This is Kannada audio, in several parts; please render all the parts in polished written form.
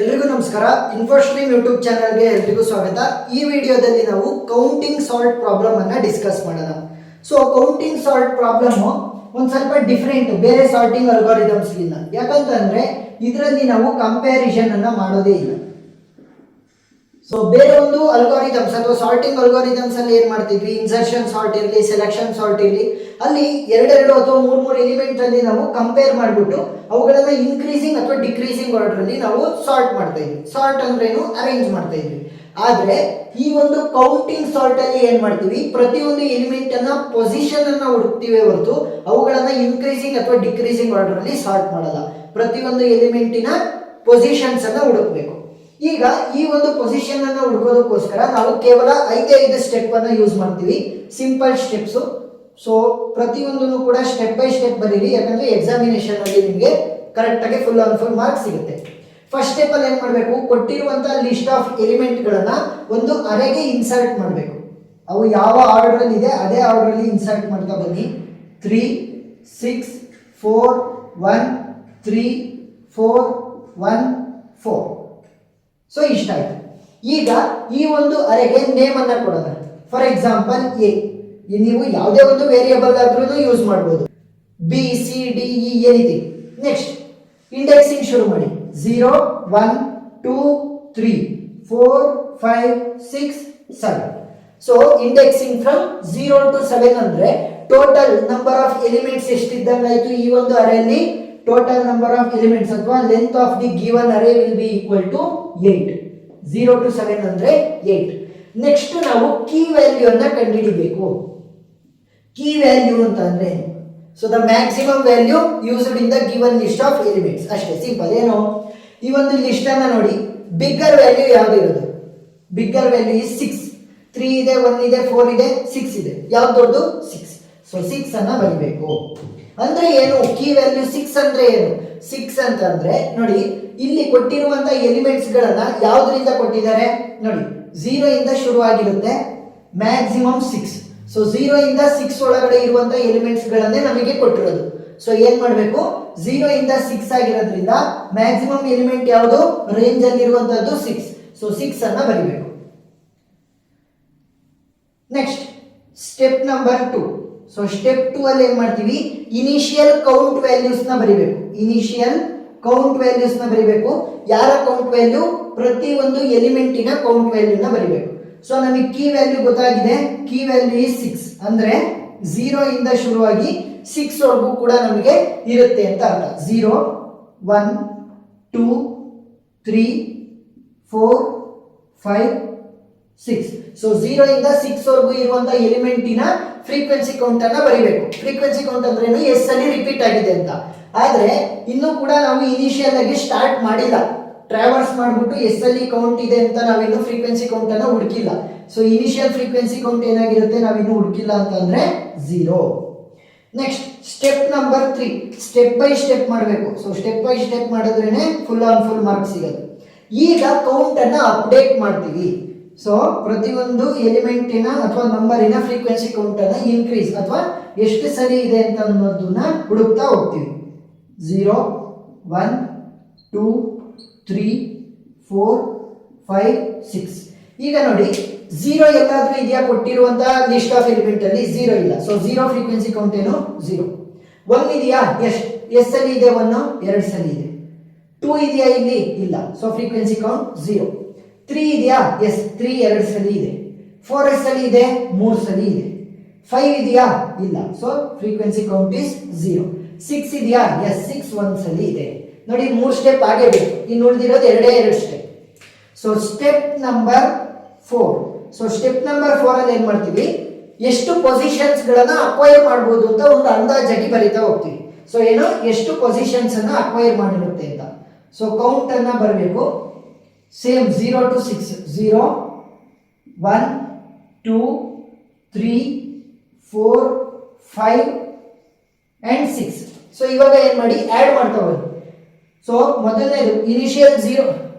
ಎಲ್ರಿಗೂ ನಮಸ್ಕಾರ. ಇನ್ಫೋಸ್ಟ್ರೀಮ್ ಯೂಟ್ಯೂಬ್ ಚಾನಲ್ಗೆ ಎಲ್ರಿಗೂ ಸ್ವಾಗತ. ಈ ವಿಡಿಯೋದಲ್ಲಿ ನಾವು ಕೌಂಟಿಂಗ್ ಸಾಲ್ಟ್ ಪ್ರಾಬ್ಲಮ್ ಅನ್ನ ಡಿಸ್ಕಸ್ ಮಾಡೋಣ. ಸೊ ಕೌಂಟಿಂಗ್ ಸಾಲ್ಟ್ ಪ್ರಾಬ್ಲಮ್ ಒಂದು ಸ್ವಲ್ಪ ಡಿಫ್ರೆಂಟ್, ಬೇರೆ ಸಾರ್ಟಿಂಗ್ ಅಲ್ಗಾರಿದಮ್ಸ್ ಇಲ್ಲ. ಯಾಕಂತಂದ್ರೆ ಇದರಲ್ಲಿ ನಾವು ಕಂಪ್ಯಾರಿಸನ್ ಅನ್ನ ಮಾಡೋದೇ ಇಲ್ಲ. ಸೊ ಬೇರೆ ಒಂದು ಅಲ್ಗಾರಿದಮ್ಸ್ ಅಥವಾ ಸಾರ್ಟಿಂಗ್ ಅಲ್ಗಾರಿದಮ್ಸ್ ಅಲ್ಲಿ ಏನ್ ಮಾಡ್ತಿದ್ವಿ, ಇನ್ಸರ್ಷನ್ ಸಾರ್ಟ್ ಇರಲಿ, ಸೆಲೆಕ್ಷನ್ ಸಾರ್ಟ್ ಇರಲಿ, ಅಲ್ಲಿ ಎರಡೆರಡು ಅಥವಾ ಮೂರು ಎಲಿಮೆಂಟ್ ಅಲ್ಲಿ ನಾವು ಕಂಪೇರ್ ಮಾಡಿಬಿಟ್ಟು ಅವುಗಳನ್ನ ಇನ್ಕ್ರೀಸಿಂಗ್ ಅಥವಾ ಡಿಕ್ರೀಸಿಂಗ್ ಆರ್ಡರ್ ಅಲ್ಲಿ ನಾವು ಸಾರ್ಟ್ ಮಾಡ್ತಾ ಇದ್ವಿ. ಸಾರ್ಟ್ ಅಂದ್ರೇನು, ಅರೇಂಜ್ ಮಾಡ್ತಾ ಇದ್ವಿ. ಆದ್ರೆ ಈ ಒಂದು ಕೌಂಟಿಂಗ್ ಸಾರ್ಟ್ ಅಲ್ಲಿ ಏನ್ ಮಾಡ್ತೀವಿ, ಪ್ರತಿಯೊಂದು ಎಲಿಮೆಂಟ್ ಅನ್ನ ಪೊಸಿಷನ್ ಅನ್ನ ಹುಡುಕ್ತಿವೆ ಹೊರತು ಅವುಗಳನ್ನ ಇನ್ಕ್ರೀಸಿಂಗ್ ಅಥವಾ ಡಿಕ್ರೀಸಿಂಗ್ ಆರ್ಡರ್ ಅಲ್ಲಿ ಸಾರ್ಟ್ ಮಾಡಲ್ಲ. ಪ್ರತಿಯೊಂದು ಎಲಿಮೆಂಟಿನ ಪೊಸಿಷನ್ಸ್ ಅನ್ನ ಹುಡುಕ್ಬೇಕು. ಈಗ ಈ ಒಂದು ಪೊಸಿಷನ್ ಅನ್ನ ಹುಡುಕೋದಕ್ಕೋಸ್ಕರ ನಾವು ಕೇವಲ 5 ಸ್ಟೆಪ್ ಅನ್ನ ಯೂಸ್ ಮಾಡ್ತೀವಿ, ಸಿಂಪಲ್ ಸ್ಟೆಪ್ಸ್. ಸೊ ಪ್ರತಿಯೊಂದನ್ನು ಕೂಡ ಸ್ಟೆಪ್ ಬೈ ಸ್ಟೆಪ್ ಬರೀರಿ, ಯಾಕಂದ್ರೆ ಎಕ್ಸಾಮಿನೇಷನ್ ಅಲ್ಲಿ ನಿಮಗೆ ಕರೆಕ್ಟ್ ಆಗಿ ಫುಲ್ ಆನ್ ಫುಲ್ ಮಾರ್ಕ್ಸ್ ಸಿಗುತ್ತೆ. ಫಸ್ಟ್ ಸ್ಟೆಪ್ ಅಲ್ಲಿ ಏನ್ ಮಾಡಬೇಕು, ಕೊಟ್ಟಿರುವಂತಹ ಲಿಸ್ಟ್ ಆಫ್ ಎಲಿಮೆಂಟ್ ಗಳನ್ನ ಒಂದು ಅರೆಗೆ ಇನ್ಸರ್ಟ್ ಮಾಡಬೇಕು. ಅವು ಯಾವ ಆರ್ಡರ್ ಅಲ್ಲಿ ಇದೆ ಅದೇ ಆರ್ಡರ್ ಅಲ್ಲಿ ಇನ್ಸರ್ಟ್ ಮಾಡ್ತಾ ಬನ್ನಿ. 3 6 4 1 3 4 1 4. ಸೊ ಇಷ್ಟ ಆಯ್ತು. ಈಗ ಈ ಒಂದು ಅರೆಗೆ ನೇಮ್ ಅನ್ನ ಕೊಡೋಣ. ಫಾರ್ ಎಕ್ಸಾಂಪಲ್ ಎ, ನೀವು ಯಾವುದೇ ಒಂದು ವೇರಿಯೇಬಲ್ ಆದ್ರೂ ಯೂಸ್ ಮಾಡಬಹುದು. B C D E anything. Next indexing ಶುರು ಮಾಡಿ. 0 1 2 3 4 5 6 7. ಸೊ ಇಂಡೆಕ್ಸಿಂಗ್ ಫ್ರಮ್ 0 to 7 ಅಂದ್ರೆ ಟೋಟಲ್ ನಂಬರ್ ಆಫ್ ಎಲಿಮೆಂಟ್ಸ್ ಎಷ್ಟಿದ್ದಂಗಾಯ್ತು ಈ ಒಂದು ಅರೆಯಲ್ಲಿ. ಟೋಟಲ್ ನಂಬರ್ ಆಫ್ ಎಲಿಮೆಂಟ್ಸ್ ಅಥವಾ length of the given array will be equal to 8. 0 to 7 ಅಂದ್ರೆ 8. ನೆಕ್ಸ್ಟ್ ನಾವು ಕೀ ವ್ಯಾಲ್ಯೂ ಅನ್ನ ಕಂಡುಹಿಡಿಬೇಕು. ಕೀ ವ್ಯಾಲ್ಯೂ ಅಂತ ಅಂದ್ರೆ so the maximum value used in the given list of elements. ಅಷ್ಟೇ ಸಿಂಪಲ್. ಏನು, ಈ ಒಂದು ಲಿಸ್ಟ್ ಅನ್ನ ನೋಡಿ, ಬಿಗ್ಗರ್ ವ್ಯಾಲ್ಯೂ ಯಾವ್ದು ಇರೋದು? Bigger value is 6. 3 ಇದೆ, 1 ಇದೆ, 4 ಇದೆ, 6 ಇದೆ. ಯಾವ್ದು ದೊಡ್ಡದು? 6. ಸೊ 6 ಅನ್ನ ಬರಿಬೇಕು. ಅಂದ್ರೆ ಏನು, ಕೀ ವ್ಯಾಲ್ಯೂ 6 ಅಂದ್ರೆ ಏನು? 6 ಅಂತಂದ್ರೆ ನೋಡಿ, ಇಲ್ಲಿ ಕೊಟ್ಟಿರುವಂತ ಎಲಿಮೆಂಟ್ಸ್ ಗಳನ್ನ ಯಾವ್ದ್ರಿಂದ ಕೊಟ್ಟಿದ್ದಾರೆ ನೋಡಿ. 0 ಇಂದ ಶುರುವಾಗಿರುತ್ತೆ, ಮ್ಯಾಕ್ಸಿಮಮ್ 6. ಸೊ 0 ಇಂದ 6 ಒಳಗಡೆ ಇರುವಂತ ಎಲಿಮೆಂಟ್ಸ್ ಗಳನ್ನೇ ನಮಗೆ ಕೊಟ್ಟಿರೋದು. ಸೊ ಏನ್ ಮಾಡಬೇಕು, 0 ಇಂದ 6 ಆಗಿರೋದ್ರಿಂದ ಮ್ಯಾಕ್ಸಿಮಮ್ ಎಲಿಮೆಂಟ್ ಯಾವುದು, ರೇಂಜ್ ಅಲ್ಲಿ ಇರುವಂತದ್ದು 6. ಸೊ 6 ಅನ್ನ ಬರಿಬೇಕು. Next step number 2. So step 2 ಅಲ್ಲಿ ಏನ್ ಮಾಡ್ತೀವಿ, ಇನಿಷಿಯಲ್ ಕೌಂಟ್ ವ್ಯಾಲ್ಯೂಸ್ ನ ಬರಿಬೇಕು. ಇನಿಷಿಯಲ್ ಕೌಂಟ್ ವ್ಯಾಲ್ಯೂಸ್ ನ ಬರಿಬೇಕು. ಯಾರ ಕೌಂಟ್ ವ್ಯಾಲ್ಯೂ? ಪ್ರತಿ ಒಂದು ಎಲಿಮೆಂಟಿನ ಕೌಂಟ್ ವ್ಯಾಲ್ಯೂ ನ ಬರಿಬೇಕು. ಸೊ ನಮಗೆ ಕೀ ವ್ಯಾಲ್ಯೂ ಗೊತ್ತಾಗಿದೆ. ಕೀ ವ್ಯಾಲ್ಯೂ ಇಸ್ 6 ಅಂದ್ರೆ 0 ಇಂದ ಶುರುವಾಗಿ 6 ವರೆಗೂ ಕೂಡ ನಮಗೆ ಇರುತ್ತೆ ಅಂತ ಅರ್ಥ. 0 1 2 3 4 5 6. ಸೊ 0 ಇಂದ 6 ವರೆಗೂ ಇರುವಂತ ಎಲಿಮೆಂಟಿನ ಫ್ರೀಕ್ವೆನ್ಸಿ ಕೌಂಟ್ ಅನ್ನ ಬರಿಬೇಕು. ಫ್ರೀಕ್ವೆನ್ಸಿ ಕೌಂಟ್ ಅಂದ್ರೆ ಏನು, ಎಸ್ ಅಲ್ಲಿ ರಿಪೀಟ್ ಆಗಿದೆ ಅಂತ. ಆದ್ರೆ ಇನ್ನು ಕೂಡ ನಾವು ಇನಿಷಿಯಲ್ ಆಗಿ ಸ್ಟಾರ್ಟ್ ಮಾಡಿಲ್ಲ. ಟ್ರಾವರ್ಸ್ ಮಾಡ್ಬಿಟ್ಟು ಎಸ್ ಅಲ್ಲಿ ಕೌಂಟ್ ಇದೆ ಅಂತ ನಾವಿನ್ನು ಫ್ರೀಕ್ವೆನ್ಸಿ ಕೌಂಟ್ ಅನ್ನ ಹುಡುಕಿಲ್ಲ. ಸೊ ಇನಿಷಿಯಲ್ ಫ್ರೀಕ್ವೆನ್ಸಿ ಕೌಂಟ್ ಏನಾಗಿರುತ್ತೆ ನಾವಿನ್ನು ಹುಡುಕಿಲ್ಲ ಅಂತಂದ್ರೆ 0. Next step number 3. Step by step ಮಾಡಬೇಕು. ಸೊ ಸ್ಟೆಪ್ ಬೈ ಸ್ಟೆಪ್ ಮಾಡಿದ್ರೇನೆ ಫುಲ್ ಆನ್ ಫುಲ್ ಮಾರ್ಕ್ಸ್ ಸಿಗುತ್ತೆ. ಈಗ ಕೌಂಟ್ ಅನ್ನ ಅಪ್ಡೇಟ್ ಮಾಡ್ತೀವಿ. ಸೊ ಪ್ರತಿಯೊಂದು ಎಲಿಮೆಂಟಿನ ಅಥವಾ ನಂಬರಿನ ಫ್ರೀಕ್ವೆನ್ಸಿ ಕೌಂಟ್ ಅನ್ನ ಇನ್ಕ್ರೀಸ್ ಅಥವಾ ಎಷ್ಟು ಸರಿ ಇದೆ ಅಂತ ಅನ್ನೋದನ್ನ ಹುಡುಕ್ತಾ ಹೋಗ್ತೀವಿ. 0 1 2 3 4 5 6. ಈಗ ನೋಡಿ, 0 ಎಲ್ಲಾದ್ರೂ ಇದೆಯಾ ಕೊಟ್ಟಿರುವಂತಹ ಲಿಸ್ಟ್ ಆಫ್ ಎಲಿಮೆಂಟ್ ಅಲ್ಲಿ? 0 ಇಲ್ಲ. ಸೊ 0 ಫ್ರೀಕ್ವೆನ್ಸಿ ಕೌಂಟ್ ಏನು? 0. 1 ಇದೆಯಾ? ಎಸ್ ಅಲ್ಲಿ ಇದೆ 1, 2 ಸಲ ಇದೆ. 2 ಇದೆಯಾ ಇಲ್ಲಿ? ಇಲ್ಲ. So frequency count 0. 3 ಇದೆಯಾ? ಎಸ್ 3 2 ಸಲ ಇದೆ. 4 ಎಸ್ ಅಲ್ಲಿ ಇದೆ, 3 ಸಲ ಇದೆ. 5 ಇದೆಯಾ? ಇಲ್ಲ. So frequency count is 0. 6 ಇದೆಯಾ? ಎಸ್ 6 1 ಸಲ ಇದೆ. ನೋಡಿ 3 ಸ್ಟೆಪ್ ಆಗೇ ಬೇಕು. ಇನ್ನು ಉಳಿದಿರೋದು 2 step. So step number 4. So step number 4 ಅಲ್ಲಿ ಏನ್ ಮಾಡ್ತೀವಿ, ಎಷ್ಟು ಪೊಸಿಷನ್ಸ್ ಗಳನ್ನ ಅಕ್ವೈರ್ ಮಾಡಬಹುದು ಅಂತ ಒಂದು ಅಂದಾಜಾಗಿ ಬರೀತಾ ಹೋಗ್ತೀವಿ. ಸೊ ಏನು, ಎಷ್ಟು ಪೊಸಿಷನ್ಸ್ ಅನ್ನ ಅಕ್ವೈರ್ ಮಾಡಿರುತ್ತೆ ಅಂತ. ಸೊ ಕೌಂಟ್ ಅನ್ನ ಬರಬೇಕು. Same 0 to 6. 0 1 2 3 4 5 and 6. ಸೊ ಇವಾಗ ಏನ್ ಮಾಡಿ, ಆಡ್ ಮಾಡ್ತಾ ಹೋಗಿ. ಸೊ ಮೊದಲನೇದು ಇನಿಷಿಯಲ್ 0,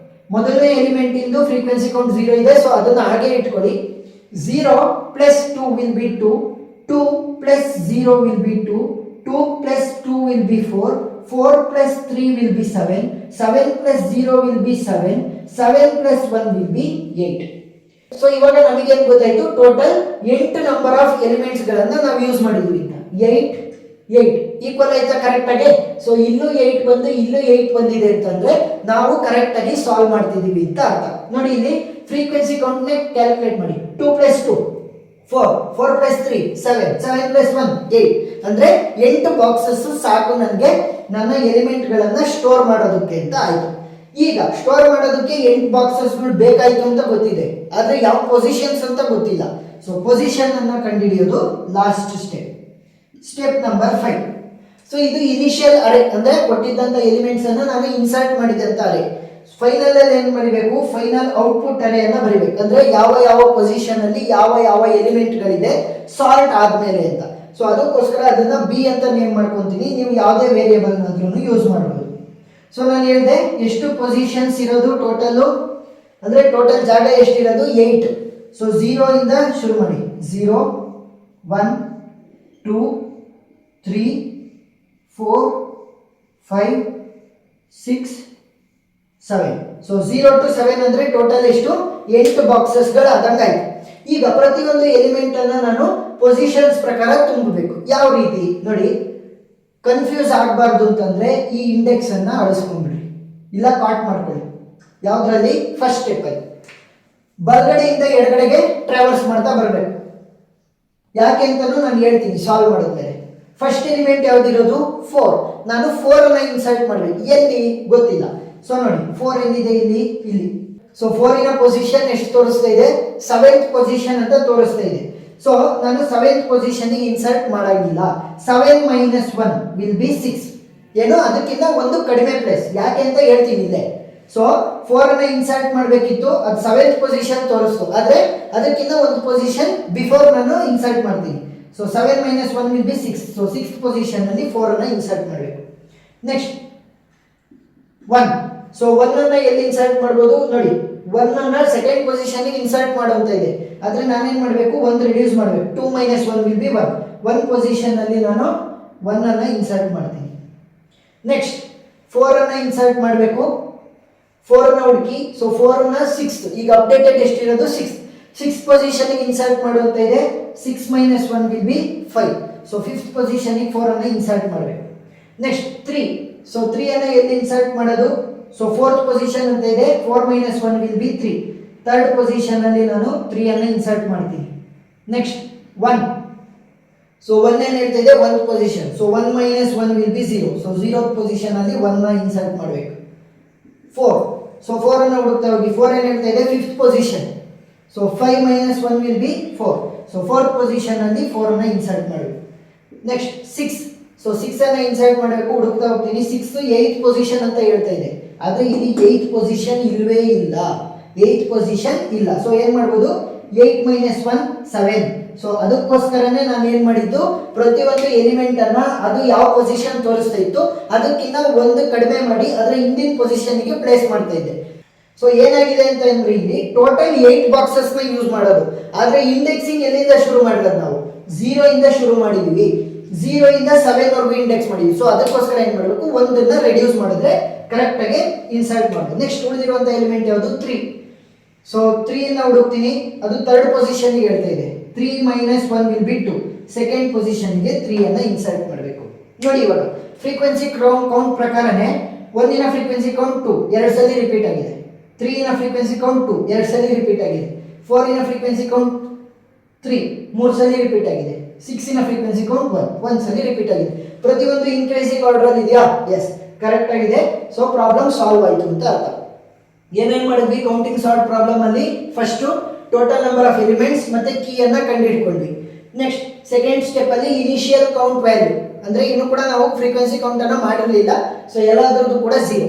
ಮೊದಲನೇ ಎಲಿಮೆಂಟ್ ಇಂದು ಫ್ರೀಕ್ವೆನ್ಸಿ ಕೌಂಟ್ 0 ಇದೆ. ಸೊ ಅದನ್ನ ಹಾಗೆ ಇಟ್ಕೊಳ್ಳಿ. 0 plus 2 will be 2. 2 plus 0 will be 2. 2 plus 2 will be 4. 4 plus 3 will be 7, 7 plus 0 will be 7, 7 plus 1 will be 8. So ಇವಾಗ ನಮಗೆ ಏನು ಗೊತ್ತಾಯ್ತು, ಟೋಟಲ್ 8 ನಂಬರ್ ಆಫ್ ಎಲಿಮೆಂಟ್ಸ್ ಗಳನ್ನ ನಾವು ಯೂಸ್ ಮಾಡಿದ್ವಿ ಅಂತ. 8 ಈಕ್ವಲ್ ಆಯ್ತಾ ಕರೆಕ್ಟ್ ಆಗಿ. ಸೊ ಇಲ್ಲೂ 8 ಬಂದು ಇಲ್ಲೂ 8 ಬಂದಿದೆ ಅಂತಂದ್ರೆ ನಾವು ಕರೆಕ್ಟ್ ಆಗಿ ಸಾಲ್ವ್ ಮಾಡ್ತಿದೀವಿ ಅಂತ ಅರ್ಥ. ನೋಡಿ ಇಲ್ಲಿ ಫ್ರೀಕ್ವೆನ್ಸಿ ಕೌಂಟ್ ನೇ ಕ್ಯಾಲ್ಕುಲೇಟ್ ಮಾಡಿ. 2 plus 2 4, 4 plus 3 7, 7 plus 1 8 ಅಂದ್ರೆ 8 ಬಾಕ್ಸಸ್ ಸಾಕು ನನಗೆ ನನ್ನ ಎಲಿಮೆಂಟ್ ಗಳನ್ನ ಸ್ಟೋರ್ ಮಾಡೋದಕ್ಕೆ ಅಂತ ಆಯ್ತು. ಈಗ ಸ್ಟೋರ್ ಮಾಡೋದಕ್ಕೆ 8 ಬಾಕ್ಸಸ್ ಬೇಕಾಯ್ತು ಅಂತ ಗೊತ್ತಿದೆ, ಆದ್ರೆ ಯಾವ ಪೊಸಿಷನ್ಸ್ ಅಂತ ಗೊತ್ತಿಲ್ಲ. ಸೊ ಪೊಸಿಷನ್ ಅನ್ನ ಕಂಡುಹಿಡಿಯೋದು ಲಾಸ್ಟ್ ಸ್ಟೆಪ್ ನಂಬರ್ 5. ಸೊ ಇದು ಇನಿಷಿಯಲ್ ಅರೇ ಅಂದ್ರೆ ಕೊಟ್ಟಿದ್ದಂತ ಎಲಿಮೆಂಟ್ಸ್ ಅನ್ನ ನಾನು ಇನ್ಸರ್ಟ್ ಮಾಡಿದಂತ ಅರೇ. ಫೈನಲ್ ಅಲ್ಲಿ ಏನ್ ಬರಿಬೇಕು, ಫೈನಲ್ ಔಟ್ಪುಟ್ ಅರೇಯನ್ನ ಬರಿಬೇಕು. ಅಂದ್ರೆ ಯಾವ ಯಾವ ಪೊಸಿಷನ್ ಅಲ್ಲಿ ಯಾವ ಯಾವ ಎಲಿಮೆಂಟ್ ಗಳಿದೆ ಸಾರ್ಟ್ ಆದ್ಮೇಲೆ ಅಂತ. ಸೊ ಅದಕ್ಕೋಸ್ಕರ ಅದನ್ನ ಬಿ ಅಂತ ನೇಮ್ ಮಾಡ್ಕೊಂತೀನಿ. ನೀವು ಯಾವುದೇ ವೇರಿಯೇಬಲ್ ನಂತರ ಯೂಸ್ ಮಾಡಬಹುದು. ಸೊ ನಾನು ಹೇಳಿದೆ ಎಷ್ಟು ಪೊಸಿಷನ್ಸ್ ಇರೋದು ಟೋಟಲ್ ಅಂದ್ರೆ ಟೋಟಲ್ ಜಾಗ ಎಷ್ಟಿರೋದು 8. ಸೊ 0 ಇಂದ ಶುರು ಮಾಡಿ. 0 1 2 3 4 5 6 7. ಸೊ 0 to 7 ಅಂದ್ರೆ ಟೋಟಲ್ ಎಷ್ಟು 8 ಬಾಕ್ಸಸ್ ಗಳು ಆದಂಗಾಯ್ತು. ಈಗ ಪ್ರತಿಯೊಂದು ಎಲಿಮೆಂಟ್ ಅನ್ನ ನಾನು ಪೊಸಿಷನ್ಸ್ ಪ್ರಕಾರ ತುಂಬಬೇಕು. ಯಾವ ರೀತಿ ನೋಡಿ, ಕನ್ಫ್ಯೂಸ್ ಆಗಬಾರ್ದು ಅಂತಂದ್ರೆ ಈ ಇಂಡೆಕ್ಸ್ ಅನ್ನ ಅಳಿಸ್ಕೊಂಡ್ಬಿಡ್ರಿ, ಇಲ್ಲ ಕಾಟ್ ಮಾಡ್ಕೊಳ್ಳಿ. ಯಾವ್ದ್ರಲ್ಲಿ, ಫಸ್ಟ್ ಸ್ಟೆಪ್ ಅಲ್ಲಿ ಬಲಗಡೆಯಿಂದ ಎಡಗಡೆಗೆ ಟ್ರಾವರ್ಸ್ ಮಾಡ್ತಾ ಬರಬೇಕು. ಯಾಕೆ ಅಂತಾನು ನಾನು ಹೇಳ್ತೀನಿ ಸಾಲ್ವ್ ಮಾಡಿದ್ಮೇಲೆ. ಫಸ್ಟ್ ಎಲಿಮೆಂಟ್ ಯಾವ್ದಿರೋದು 4. ನಾನು 4 ಅನ್ನ ಇನ್ಸರ್ಟ್ ಮಾಡಬೇಕು. ಎಲ್ಲಿ ಗೊತ್ತಿಲ್ಲ. ಸೊ ನೋಡಿ 4 ಎಲ್ಲಿದೆ, ಇಲ್ಲಿ. ಸೊ 4 ನ ಪೊಸಿಷನ್ ಎಷ್ಟು ತೋರಿಸ್ತಾ ಇದೆ, 7th ಪೊಸಿಷನ್ ಅಂತ ತೋರಿಸ್ತಾ ಇದೆ. ಸೊ ನಾನು 7th ಪೊಸಿಷನ್ ಇನ್ಸರ್ಟ್ ಮಾಡಂಗಿಲ್ಲ. 7 minus 1 will be 6. ಏನೋ ಅದಕ್ಕಿಂತ ಒಂದು ಕಡಿಮೆ ಪ್ಲೇಸ್. ಯಾಕೆ ಅಂತ ಹೇಳ್ತೀನಿ ಇಲ್ಲೇ. ಸೊ 4 ಅನ್ನ ಇನ್ಸರ್ಟ್ ಮಾಡಬೇಕಿತ್ತು, ಅದು 7th ಪೊಸಿಷನ್ ತೋರಿಸ್ತು, ಆದ್ರೆ ಅದಕ್ಕಿಂತ ಒಂದು ಪೊಸಿಷನ್ ಬಿಫೋರ್ ನಾನು ಇನ್ಸರ್ಟ್ ಮಾಡ್ತೀನಿ. So 7 minus 1 will be 6. So 6th position ಅಲ್ಲಿ 4 ಅನ್ನ ಇನ್ಸರ್ಟ್ ಮಾಡಬೇಕು. ನೆಕ್ಸ್ಟ್ 1. ಸೊ 1 ಅನ್ನ ಎಲ್ಲಿ ಇನ್ಸರ್ಟ್ ಮಾಡಬಹುದು ನೋಡಿ, 1 ಅನ್ನ ಸೆಕೆಂಡ್ ಪೊಸಿಷನ್ ಗೆ ಇನ್ಸರ್ಟ್ ಮಾಡುವಂತ ಇದೆ. ಆದ್ರೆ ನಾನೇನ್ ಮಾಡಬೇಕು, 1 ರಿಡ್ಯೂಸ್ ಮಾಡಬೇಕು. 2 minus 1 will be 1. 1 ಪೊಸಿಷನ್ ಅಲ್ಲಿ ನಾನು 1 ಅನ್ನ ಇನ್ಸರ್ಟ್ ಮಾಡ್ತೀನಿ. ನೆಕ್ಸ್ಟ್ 4 ಅನ್ನ ಇನ್ಸರ್ಟ್ ಮಾಡಬೇಕು. 4 ಅನ್ನ ಹುಡುಕಿ. ಸೊ 4 ಅನ್ನ 6th, ಈಗ ಅಪ್ಡೇಟೆಡ್ ಎಷ್ಟಿರೋದು 6th ಪೊಸಿಷನ್ ಗೆ ಇನ್ಸರ್ಟ್ ಮಾಡುವಂತ ಇದೆ. 6 minus 1 will be 5. So 5th position ಗೆ 4 ಅನ್ನ ಇನ್ಸರ್ಟ್ ಮಾಡಬೇಕು. ನೆಕ್ಸ್ಟ್ 3. ಸೊ 3 ಅನ್ನ ಎಲ್ಲಿ ಇನ್ಸರ್ಟ್ ಮಾಡೋದು, ಸೊ 4th ಪೊಸಿಷನ್ ಅಂತ ಇದೆ. 4 minus 1 will be 3. Third position ಅಲ್ಲಿ ನಾನು 3 ಅನ್ನ ಇನ್ಸರ್ಟ್ ಮಾಡ್ತೀನಿ. ನೆಕ್ಸ್ಟ್ 1. ಸೊ 1 ಏನು ಹೇಳ್ತಾ ಇದೆ, 1th position. So 1 minus 1 will be 0. So 0th position ಅಲ್ಲಿ 1 ನ ಇನ್ಸರ್ಟ್ ಮಾಡಬೇಕು. 4. ಸೊ 4 ಅನ್ನ ಹುಡುಕ್ತಾ ಹೋಗಿ. 4 ಏನು ಹೇಳ್ತಾ ಇದೆ, 5th position. So 5 minus 1 will be 4. So 4th position ಅಲ್ಲಿ 4 ಅನ್ನ ಇನ್ಸರ್ಟ್ ಮಾಡಬೇಕು. ನೆಕ್ಸ್ಟ್ 6. ಸೊ 6 ಅನ್ನ ಇನ್ಸರ್ಟ್ ಮಾಡಬೇಕು, ಹುಡುಕ್ತಾ ಹೋಗ್ತೀನಿ. 6 8th ಪೊಸಿಷನ್ ಅಂತ ಹೇಳ್ತಾ ಇದೆ, ಆದ್ರೆ ಇಲ್ಲಿ 8th ಪೊಸಿಷನ್ ಇಲ್ವೇ ಇಲ್ಲ. 8th ಪೊಸಿಷನ್ ಇಲ್ಲ. ಸೊ ಏನ್ ಮಾಡ್ಬೋದು, 8 minus 1 7. ಸೊ ಅದಕ್ಕೋಸ್ಕರನೇ ನಾನು ಏನ್ ಮಾಡಿದ್ದು, ಪ್ರತಿಯೊಂದು ಎಲಿಮೆಂಟ್ ಅನ್ನ ಅದು ಯಾವ ಪೊಸಿಷನ್ ತೋರಿಸ್ತಾ ಇತ್ತು ಅದಕ್ಕಿಂತ ಒಂದು ಕಡಿಮೆ ಮಾಡಿ ಅದರ ಹಿಂದಿನ ಪೊಸಿಷನ್ ಗೆ ಪ್ಲೇಸ್ ಮಾಡ್ತಾ ಇದ್ದೆ. ಸೊ ಏನಾಗಿದೆ ಅಂತ ಅಂದ್ರೆ ಇಲ್ಲಿ ಟೋಟಲ್ 8 ಬಾಕ್ಸಸ್ ನ ಯೂಸ್ ಮಾಡೋದು, ಆದ್ರೆ ಇಂಡೆಕ್ಸಿಂಗ್ ಎಲ್ಲಿಂದ ಶುರು ಮಾಡಿರೋದು, ನಾವು 0 ಇಂದ ಶುರು ಮಾಡಿದೀವಿ. 0 ಇಂದ 7 ವರೆಗೂ ಇಂಡೆಕ್ಸ್ ಮಾಡಿದ್ವಿ. ಸೊ ಅದಕ್ಕೋಸ್ಕರ ಏನ್ ಮಾಡಬೇಕು, ಒಂದನ್ನ ರೆಡ್ಯೂಸ್ ಮಾಡಿದ್ರೆ ಕರೆಕ್ಟ್ ಆಗಿ ಇನ್ಸರ್ಟ್ ಮಾಡೋದು. ನೆಕ್ಸ್ಟ್ ಉಳಿದಿರುವಂತ ಎಲಿಮೆಂಟ್ ಯಾವುದು, 3. ಸೊ 3 ಅನ್ನ ಹುಡುಕ್ತೀನಿ, ಅದು ಥರ್ಡ್ ಪೊಸಿಷನ್ ಗೆ ಹೇಳ್ತಾ ಇದೆ. 3 minus 1 will be 2. Second position ಗೆ 3 ಅನ್ನ ಇನ್ಸರ್ಟ್ ಮಾಡಬೇಕು. ನೋಡಿ ಇವಾಗ ಫ್ರೀಕ್ವೆನ್ಸಿ ಕೌಂಟ್ ಪ್ರಕಾರನೇ 1 ನ ಫ್ರೀಕ್ವೆನ್ಸಿ ಕೌಂಟ್ 2 ಎರಡು ಸಲ ರಿಪೀಟ್ ಆಗಿದೆ. 3 ನ ಫ್ರೀಕ್ವೆನ್ಸಿ ಕೌಂಟ್ 2 ಎರಡು ಸಲ ರಿಪೀಟ್ ಆಗಿದೆ. 4 ನ ಫ್ರೀಕ್ವೆನ್ಸಿ ಕೌಂಟ್ 3 ಮೂರು ಸಲ ರಿಪೀಟ್ ಆಗಿದೆ. 6 ನ ಫ್ರೀಕ್ವೆನ್ಸಿ ಕೌಂಟ್ 1 ಒಂದು ಸಲ ರಿಪೀಟ್ ಆಗಿದೆ. ಪ್ರತಿಯೊಂದು ಇನ್ಕ್ರೀಸಿಂಗ್ ಆರ್ಡರ್ ಅಲ್ಲಿ ಇದೆಯಾ, ಎಸ್ ಕರೆಕ್ಟ್ ಆಗಿದೆ. ಸೊ ಪ್ರಾಬ್ಲಮ್ ಸಾಲ್ವ್ ಆಯಿತು ಅಂತ ಅರ್ಥ. ಏನೇನ್ ಮಾಡಿದ್ವಿ ಕೌಂಟಿಂಗ್ ಸಾರ್ಟ್ ಪ್ರಾಬ್ಲಮ್ ಅಲ್ಲಿ, first total number of elements ಮತ್ತೆ ಕೀ ಅನ್ನ ಕಂಡುಹಿಡ್ಕೊಂಡ್ವಿ. ನೆಕ್ಸ್ಟ್ ಸೆಕೆಂಡ್ ಸ್ಟೆಪ್ ಅಲ್ಲಿ ಇನಿಷಿಯಲ್ ಕೌಂಟ್ ವ್ಯಾಲ್ಯೂ, ಅಂದ್ರೆ ಇನ್ನು ಕೂಡ ನಾವು ಫ್ರೀಕ್ವೆನ್ಸಿ ಕೌಂಟ್ ಅನ್ನ ಮಾಡಿರಲಿಲ್ಲ. ಸೊ ಎಲ್ಲದರದ್ದು ಕೂಡ 0.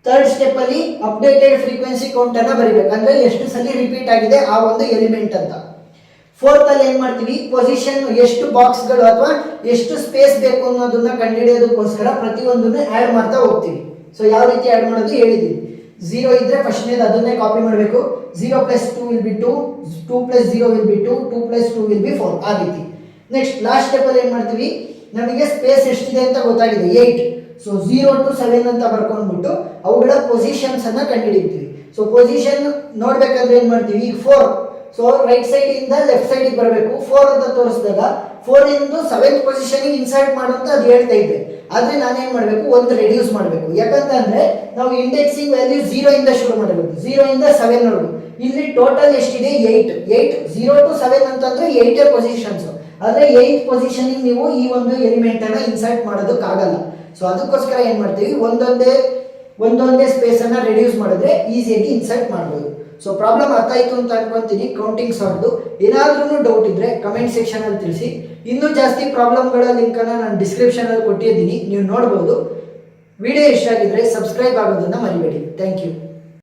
ಥರ್ಡ್ ಸ್ಟೆಪ್ ಅಲ್ಲಿ ಅಪ್ಡೇಟೆಡ್ ಫ್ರೀಕ್ವೆನ್ಸಿ ಕೌಂಟ್ ಅನ್ನ ಬರಿಬೇಕು, ಅಂದ್ರೆ ಎಷ್ಟು ಸಲ ರಿಪೀಟ್ ಆಗಿದೆ ಆ ಒಂದು ಎಲಿಮೆಂಟ್ ಅಂತ. ಫೋರ್ತ್ ಅಲ್ಲಿ ಏನ್ ಮಾಡ್ತೀವಿ, ಪೊಸಿಷನ್ ಎಷ್ಟು ಬಾಕ್ಸ್ಗಳು ಅಥವಾ ಎಷ್ಟು ಸ್ಪೇಸ್ ಬೇಕು ಅನ್ನೋದನ್ನ ಕಂಡುಹಿಡಿಯೋದಕ್ಕೋಸ್ಕರ ಪ್ರತಿಯೊಂದನ್ನು ಆಡ್ ಮಾಡ್ತಾ ಹೋಗ್ತೀವಿ. ಸೊ ಯಾವ ರೀತಿ ಆಡ್ ಮಾಡೋದು ಹೇಳಿದೀವಿ. 0 ಇದ್ರೆ ಫಸ್ಟ್ನೇದು ಅದನ್ನೇ ಕಾಪಿ ಮಾಡಬೇಕು. 0 plus 2 will be 2, 2 plus 0 will be 2, 2 plus 2 will be 4 ಆ ರೀತಿ. ನೆಕ್ಸ್ಟ್ ಲಾಸ್ಟ್ ಸ್ಟೆಪ್ ಅಲ್ಲಿ ಏನ್ ಮಾಡ್ತೀವಿ, ನಮಗೆ ಸ್ಪೇಸ್ ಎಷ್ಟಿದೆ ಅಂತ ಗೊತ್ತಾಗಿದೆ 8. ಸೊ 0 to 7 ಅಂತ ಬರ್ಕೊಂಡ್ಬಿಟ್ಟು ಅವುಗಳ ಪೊಸಿಷನ್ಸ್ ಅನ್ನ ಕಂಡುಹಿಡಿತೀವಿ. ಸೊ ಪೊಸಿಷನ್ ನೋಡ್ಬೇಕಂದ್ರೆ ಏನ್ ಮಾಡ್ತೀವಿ, ಈಗ 4, ಸೊ ರೈಟ್ ಸೈಡ್ ಇಂದ ಲೆಫ್ಟ್ ಸೈಡ್ ಬರಬೇಕು. 4 ಅಂತ ತೋರಿಸಿದಾಗ 4 ಇಂದು 7th ಪೊಸಿಷನ್ ಇನ್ಸರ್ಟ್ ಮಾಡುವಂತ ಅದು ಹೇಳ್ತಾ ಇದೆ. ಆದ್ರೆ ನಾನೇನ್ ಮಾಡ್ಬೇಕು, ಒಂದು ರೆಡ್ಯೂಸ್ ಮಾಡಬೇಕು. ಯಾಕಂತಂದ್ರೆ ನಾವು ಇಂಡೆಕ್ಸಿಂಗ್ ವ್ಯಾಲ್ಯೂ 0 ಇಂದ ಶುರು ಮಾಡಬೇಕು, 0 ಇಂದ 7 ವರೆಗೂ. ಇಲ್ಲಿ ಟೋಟಲ್ ಎಷ್ಟಿದೆ, 8. 0 to 7 ಅಂತಂದ್ರೆ 8 ಪೊಸಿಷನ್ಸ್. ಆದ್ರೆ 8th ಪೊಸಿಷನ್ ನೀವು ಈ ಒಂದು ಎಲಿಮೆಂಟ್ ಅನ್ನ ಇನ್ಸರ್ಟ್ ಮಾಡೋದಕ್ಕಾಗಲ್ಲ. ಸೊ ಅದಕ್ಕೋಸ್ಕರ ಏನ್ ಮಾಡ್ತೀವಿ, ಒಂದೊಂದೇ ಸ್ಪೇಸ್ ಅನ್ನ ರೆಡ್ಯೂಸ್ ಮಾಡಿದ್ರೆ ಈಸಿಯಾಗಿ ಇನ್ಸರ್ಟ್ ಮಾಡ್ಬೋದು. ಸೊ ಪ್ರಾಬ್ಲಮ್ ಅರ್ಥ ಆಯ್ತು ಅಂತ ಅನ್ಕೊಂತೀನಿ ಕೌಂಟಿಂಗ್ ಸಾರ್ಟ್ದು. ಏನಾದ್ರೂ ಡೌಟ್ ಇದ್ರೆ ಕಮೆಂಟ್ ಸೆಕ್ಷನ್ ಅಲ್ಲಿ ತಿಳಿಸಿ. ಇನ್ನೂ ಜಾಸ್ತಿ ಪ್ರಾಬ್ಲಮ್ಗಳ ಲಿಂಕ್ ಅನ್ನ ನಾನು ಡಿಸ್ಕ್ರಿಪ್ಷನ್ ಅಲ್ಲಿ ಕೊಟ್ಟಿದ್ದೀನಿ, ನೀವು ನೋಡ್ಬೋದು. ವಿಡಿಯೋ ಇಷ್ಟ ಆಗಿದ್ರೆ ಸಬ್ಸ್ಕ್ರೈಬ್ ಆಗೋದನ್ನ ಮರಿಬೇಡಿ. Thank you.